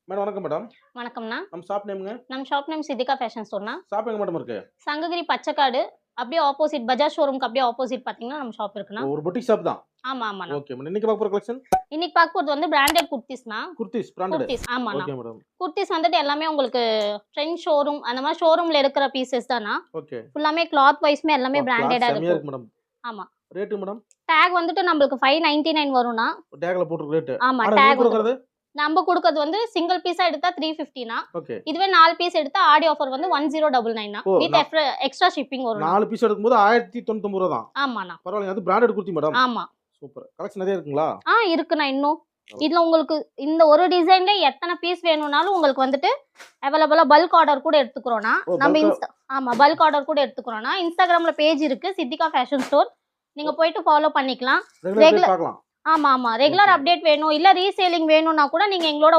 Madam வணக்கம் madam. வணக்கம்ண்ணா. நம்ம ஷாப் நேம்ங்க? நம்ம ஷாப் நேம் சித்திகா ஃபேஷன் ஸ்டோர்ண்ணா. ஷாப் எங்க மேடம் இருக்கு? சங்ககிரி பச்சைக்காடு அப்படியே ஆப்போசிட் பஜாஜ் ஷோரூம்க்கு அப்படியே ஆப்போசிட் பாத்தீங்கன்னா நம்ம ஷாப் இருக்குண்ணா. ஒரு பொட்டிக் ஷாப் தான். ஆமா ஆமாண்ணா. Okay madam. இன்னைக்கு பார்க்க போற கலெக்ஷன்? இன்னைக்கு பார்க்க போறது வந்து பிராண்டட் குர்தீஸ்ண்ணா. குர்தீஸ் பிராண்டட். குர்தீஸ் ஆமாண்ணா. Okay madam. குர்தீஸ் வந்துட்டு எல்லாமே உங்களுக்கு ட்ரெண்ட் ஷோரூம் அந்த மாதிரி ஷோரூம்ல எடுக்கிற பீசஸ் தானா. ஓகே. ஃபுல்லாமே கிளாத் வைஸ்மே எல்லாமே பிராண்டடா இருக்கு இருக்கு மேடம். ஆமா. Rate madam? டாக் வந்துட்டு நமக்கு 599 வரும்னா. டாக்ல போட்டுருக்க ரேட். ஆமா டாக் கொடுக்கிறது நம்ம கொடுக்கிறது வந்து சிங்கிள் பீஸா எடுத்தா 350னா. ஓகே. இதுவே 4 பீஸ் எடுத்தா ஆடி ஆஃபர் வந்து 1099னா. வித் எக்ஸ்ட்ரா ஷிப்பிங் வரும். 4 பீஸ் எடுக்கும்போது 1099 ரூபாய் தான். ஆமாண்ணா. பரவாயில்லை. அது பிராண்டட் குர்தி மேடம். ஆமா. சூப்பர். கலெக்ஷன் நிறைய இருக்குங்களா? இருக்குண்ணா இன்னும். இதுல உங்களுக்கு இந்த ஒரு டிசைன்ல எத்தனை பீஸ் வேணும்னாலும் உங்களுக்கு வந்துட்டு அவைலபிளா பல்க் ஆர்டர் கூட எடுத்துக்கிறோம்னா. நம்ம ஆமா பல்க் ஆர்டர் கூட எடுத்துக்கிறோம்னா இன்ஸ்டாகிராம்ல பேஜ் இருக்கு சித்திகா ஃபேஷன் ஸ்டோர். நீங்க போயிட்டு ஃபாலோ பண்ணிக்கலாம். ரெகுலர் பார்க்கலாம். ஆமா ஆமா ரெகுலர் அப்டேட் வேணும் இல்ல ரீசேலிங் வேணும்னா கூட நீங்க எங்களோட